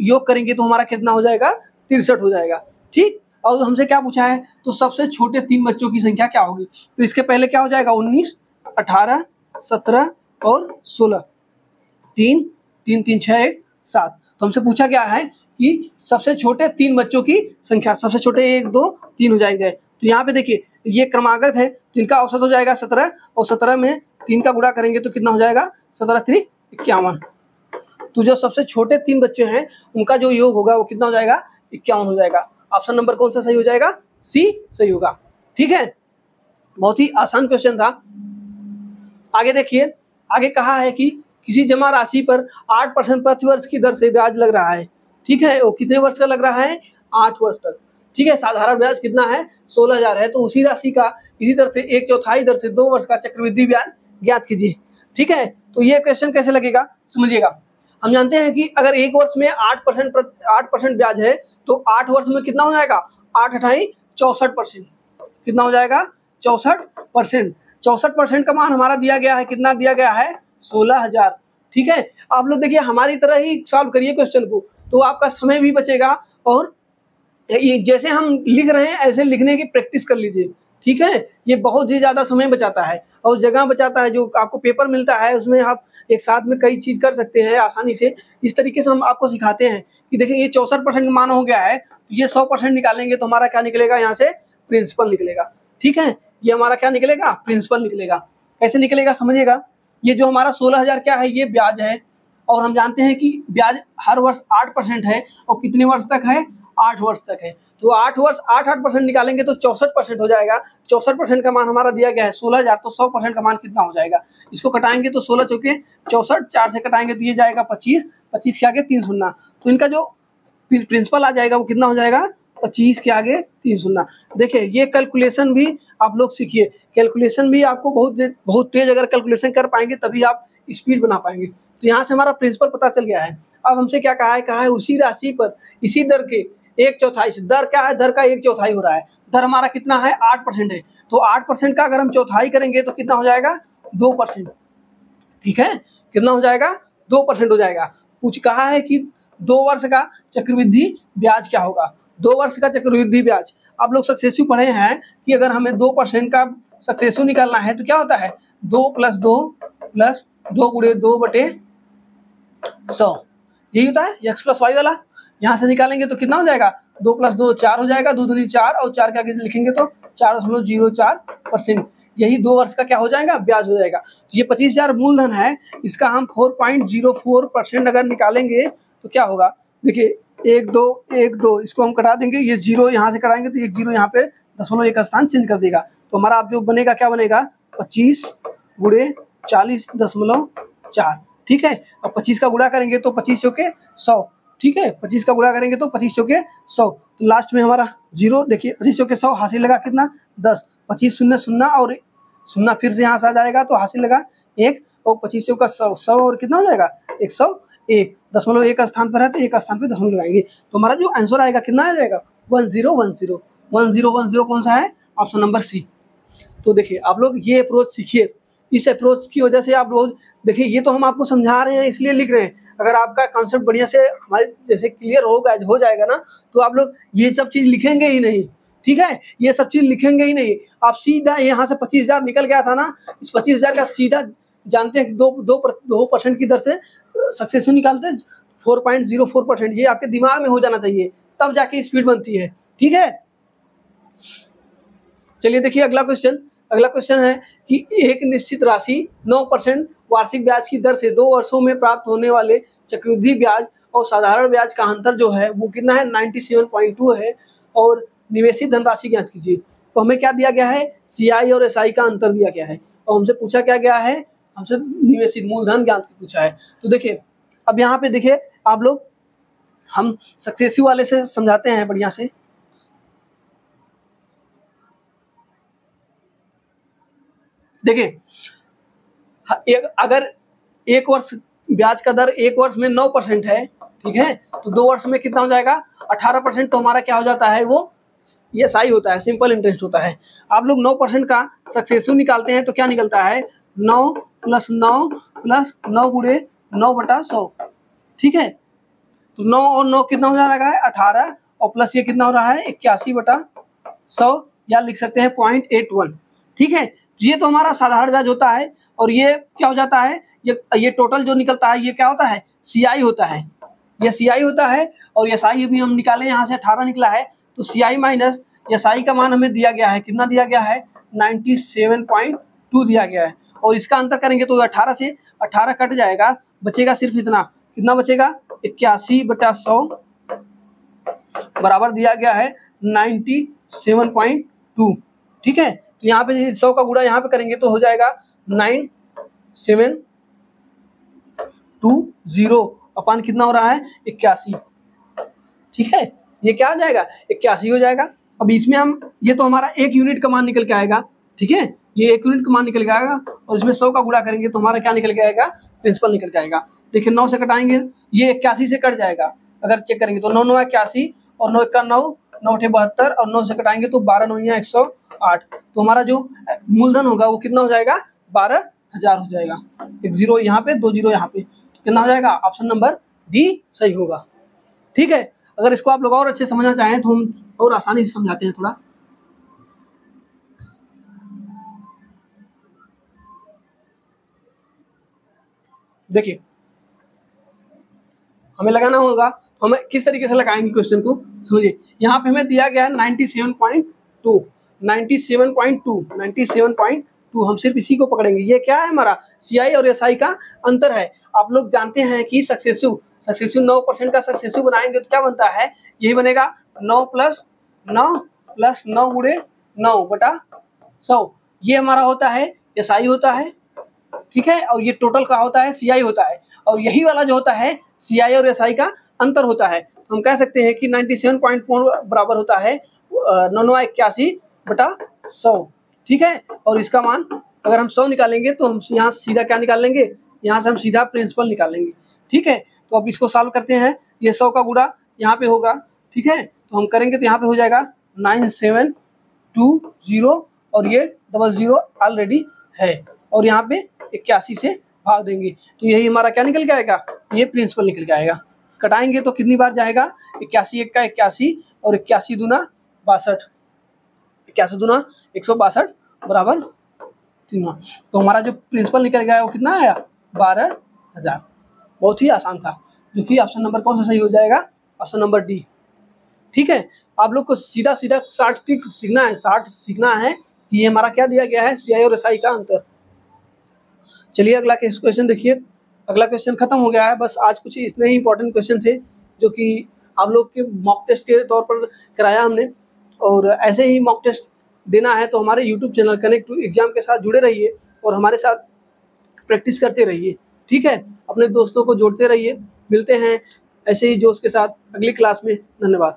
योग करेंगे तो हमारा कितना हो जाएगा, 63 हो जाएगा, ठीक। और हमसे क्या पूछा है, तो सबसे छोटे 3 बच्चों की संख्या क्या होगी, तो इसके पहले क्या हो जाएगा, 19 18 17 और 16, 3 3 3 6 1 7। तो हमसे पूछा गया है कि सबसे छोटे 3 बच्चों की संख्या, सबसे छोटे 1 2 3 हो जाएंगे। तो यहाँ पे देखिए ये क्रमागत है तो इनका औसत हो जाएगा 17 और 17 में 3 का गुणा करेंगे तो कितना हो जाएगा, 17 3 51। तो जो सबसे छोटे 3 बच्चे हैं उनका जो योग होगा वो कितना हो जाएगा, 51 हो जाएगा। ऑप्शन नंबर कौन सा सही हो जाएगा, सी सही होगा, ठीक है। बहुत ही आसान क्वेश्चन था। आगे देखिए, आगे कहा है कि किसी जमा राशि पर 8% प्रति वर्ष की दर से ब्याज लग रहा है, ठीक है। वो कितने वर्ष का लग रहा है, 8 वर्ष तक, ठीक है। साधारण ब्याज कितना है, 16,000 है, तो उसी राशि का इसी दर से 1/4 दर से 2 वर्ष का चक्रवृद्धि ब्याज ज्ञात कीजिए, ठीक है। तो ये क्वेश्चन कैसे लगेगा, समझिएगा। हम जानते हैं कि अगर 1 वर्ष में 8% ब्याज है तो 8 वर्ष में कितना हो जाएगा, 8 8 64%, कितना हो जाएगा, 64%। 64% का मान हमारा दिया गया है, कितना दिया गया है, 16,000, ठीक है। आप लोग देखिए हमारी तरह ही सॉल्व करिए क्वेश्चन को, तो आपका समय भी बचेगा और ये जैसे हम लिख रहे हैं ऐसे लिखने की प्रैक्टिस कर लीजिए, ठीक है। ये बहुत ही ज़्यादा समय बचाता है और जगह बचाता है। जो आपको पेपर मिलता है उसमें आप एक साथ में कई चीज़ कर सकते हैं आसानी से। इस तरीके से हम आपको सिखाते हैं कि देखिए ये 64% मान हो गया है, तो ये 100% निकालेंगे तो हमारा क्या निकलेगा, यहाँ से प्रिंसिपल निकलेगा, ठीक है। ये हमारा क्या निकलेगा, प्रिंसिपल निकलेगा। कैसे निकलेगा समझिएगा, ये जो हमारा 16,000 क्या है, ये ब्याज है और हम जानते हैं कि ब्याज हर वर्ष 8% है और कितने वर्ष तक है, 8 वर्ष तक है। तो 8 वर्ष 8% निकालेंगे तो 64% हो जाएगा। 64% का मान हमारा दिया गया है 16,000, तो 100% का मान कितना हो जाएगा, इसको कटाएंगे तो 16 चौके 64, 4 से कटाएंगे तो ये जाएगा 25, 25 के आगे 3 शून्य, तो इनका जो प्रिंसिपल आ जाएगा वो कितना हो जाएगा, 25 के आगे 3 शून्य। देखिए ये कैलकुलेशन भी आप लोग सीखिए, कैलकुलेशन भी आपको बहुत तेज अगर कैलकुलेशन कर पाएंगे तभी आप स्पीड बना पाएंगे। तो यहाँ से हमारा प्रिंसिपल पता चल गया है। अब हमसे क्या कहा है उसी राशि पर इसी दर के 1/4 से, दर क्या है, दर का 1/4 हो रहा है, दर हमारा कितना है, 8% है, तो 8% का अगर हम चौथाई करेंगे तो कितना हो जाएगा, 2%, ठीक है। कितना हो जाएगा, 2% हो जाएगा। पूछ कहा है कि 2 वर्ष का चक्रवृद्धि ब्याज क्या होगा, 2 वर्ष का चक्रवृद्धि ब्याज। आप लोग सक्सेसिव पढ़े हैं कि अगर हमें 2% का सक्सेसिव निकालना है तो क्या होता है, 2 + 2 + 2 × 2/100, यही होता है x + y वाला। यहाँ से निकालेंगे तो कितना हो जाएगा, 2 + 2 4 हो जाएगा, 2 दूनी 4 और 4 के आगे लिखेंगे तो 4.04%। यही 2 वर्ष का क्या हो जाएगा, ब्याज हो जाएगा। तो ये 25,000 मूलधन है, इसका हम 4.04% अगर निकालेंगे तो क्या होगा, देखिए 1 2 1 2 इसको हम कटा देंगे, ये 0 यहाँ से कटाएंगे तो 1 0 यहाँ पे 0.1 स्थान चेंज कर देगा। तो हमारा आप जो बनेगा क्या बनेगा, 25 गुणे 40.4, ठीक है। अब 25 का गुणा करेंगे तो 25 चौके 100, ठीक है। 25 का गुणा करेंगे तो 25 चौके 100, तो लास्ट में हमारा 0, देखिए 25 चौके 100 हासिल लगा कितना 10, 25 शून्य शून्य और शून्य फिर से यहाँ से आ जाएगा तो हासिल लगा 1, और 25 चौका 100 100 और कितना हो जाएगा 101, 0.1 स्थान पर है तो 1 स्थान पर 0 लगाएंगे, तो हमारा जो आंसर आएगा कितना आ जाएगा 1010 1010 कौन सा है, ऑप्शन नंबर सी। तो देखिए आप लोग ये अप्रोच सीखिए, इस अप्रोच की वजह से आप लोग देखिए, ये तो हम आपको समझा रहे हैं इसलिए लिख रहे हैं, अगर आपका कॉन्सेप्ट बढ़िया से हमारे जैसे क्लियर हो जाएगा ना, तो आप लोग ये सब चीज़ लिखेंगे ही नहीं, ठीक है, ये सब चीज़ लिखेंगे ही नहीं। आप सीधा यहाँ से 25,000 निकल गया था ना, इस 25,000 का सीधा जानते हैं कि 2% की दर से सक्सेसफुल निकालते हैं 4.04%, ये आपके दिमाग में हो जाना चाहिए, तब जाके स्पीड बनती है, ठीक है। चलिए देखिए अगला क्वेश्चन है कि एक निश्चित राशि 9% वार्षिक ब्याज की दर से 2 वर्षों में प्राप्त होने वाले चक्रवृद्धि ब्याज और साधारण ब्याज का अंतर जो है वो कितना है, 97.2 है, और निवेशित धनराशि ज्ञात कीजिए। तो हमें क्या दिया गया है, CI और SI का अंतर दिया गया है, और हमसे पूछा क्या गया है, हमसे निवेशित मूलधन ज्ञात पूछा है। तो देखिए अब यहाँ पे देखिए आप लोग, हम सक्सेसिव वाले से समझाते हैं बढ़िया से। देखिए अगर 1 वर्ष ब्याज का दर 1 वर्ष में 9% है, ठीक है, तो 2 वर्ष में कितना हो जाएगा 18%, तो हमारा क्या हो जाता है, वो ये SI होता है, सिंपल इंटरेस्ट होता है। आप लोग 9% का सक्सेसिव निकालते हैं तो क्या निकलता है, 9 + 9 + 9 गुणे 9/100, ठीक है। तो 9 और 9 कितना हो जाएगा है 18, और प्लस ये कितना हो रहा है 81/100, या लिख सकते हैं 0.81, ठीक है। ये तो हमारा साधारण ब्याज होता है, और ये क्या हो जाता है, ये टोटल जो निकलता है ये क्या होता है, CI होता है, ये CI होता है, और SI भी हम निकाले यहाँ से 18 निकला है, तो CI माइनस SI का मान हमें दिया गया है, कितना दिया गया है 97.2 दिया गया है, और इसका अंतर करेंगे तो 18 से 18 कट जाएगा, बचेगा सिर्फ इतना, कितना बचेगा 81/100 बराबर दिया गया है 97.2, ठीक है। तो यहाँ पे 100 का गुणा यहाँ पे करेंगे तो हो जाएगा 9720 अपन कितना हो रहा है 81, ठीक है, ये क्या आ जाएगा 81 हो जाएगा। अब इसमें हम, ये तो हमारा 1 यूनिट का मान निकल के आएगा, ठीक है, ये 1 यूनिट का मान निकल के आएगा, और इसमें 100 का गुणा करेंगे तो हमारा क्या निकल के आएगा, प्रिंसिपल निकल के आएगा। देखिए 9 से कटाएंगे, ये 81 से कट जाएगा, अगर चेक करेंगे तो 9 9 81, और 9 1 9 9 72, और 9 से कटाएंगे तो 12 9 108, तो हमारा जो मूलधन होगा वो कितना हो जाएगा 12,000 हो जाएगा। 1 0 यहाँ पे, 2 0 यहाँ पे, तो कितना हो जाएगा, ऑप्शन नंबर डी सही होगा, ठीक है। अगर इसको आप लोग और अच्छे समझना चाहें तो हम और आसानी से समझाते हैं थोड़ा। देखिए हमें लगाना होगा, हमें किस तरीके से लगाएंगे क्वेश्चन को समझिए। यहाँ पे हमें दिया गया है 97.2, हम सिर्फ इसी को पकड़ेंगे। ये क्या है, हमारा CI और SI का अंतर है। आप लोग जानते हैं कि सक्सेसिव 9% का सक्सेसिव बनाएंगे तो क्या बनता है, यही बनेगा 9 + 9 + 9 गुणे 9/100, ये हमारा होता है SI होता है, ठीक है, और ये टोटल का होता है CI होता है, और यही वाला जो होता है CI और SI का अंतर होता है। तो हम कह सकते हैं कि 97.4 बराबर होता है 981/100, ठीक है, और इसका मान अगर हम 100 निकालेंगे तो हम यहाँ सीधा क्या निकाल लेंगे, यहाँ से हम सीधा प्रिंसिपल निकालेंगे, ठीक है। तो अब इसको सॉल्व करते हैं, ये 100 का गुणा यहाँ पे होगा, ठीक है, तो हम करेंगे तो यहाँ पे हो जाएगा 9720, और ये 00 ऑलरेडी है, और यहाँ पे 81 से भाग देंगे तो यही हमारा क्या निकल के आएगा, ये प्रिंसिपल निकल के आएगा। कटाएंगे तो कितनी बार जाएगा, 81 1 का 81, और 81 दूना 62, 81 दूना 162 बराबर 3। तो हमारा जो प्रिंसिपल निकल गया वो कितना आया 12,000। बहुत ही आसान था, जो कि ऑप्शन नंबर कौन सा सही हो जाएगा, ऑप्शन नंबर डी, ठीक है। आप लोग को सीधा सीधा 60 ट्रिक सीखना है, 60 सीखना है, कि ये हमारा क्या दिया गया है, CI और SI का अंतर। चलिए अगला क्वेश्चन देखिए। अगला क्वेश्चन खत्म हो गया है। बस आज कुछ इतने ही इंपॉर्टेंट क्वेश्चन थे जो कि आप लोग के मॉक टेस्ट के तौर पर कराया हमने, और ऐसे ही मॉक टेस्ट देना है तो हमारे YouTube channel connect to exam के साथ जुड़े रहिए और हमारे साथ प्रैक्टिस करते रहिए। ठीक है, अपने दोस्तों को जोड़ते रहिए। मिलते हैं ऐसे ही जोश के साथ अगली क्लास में। धन्यवाद।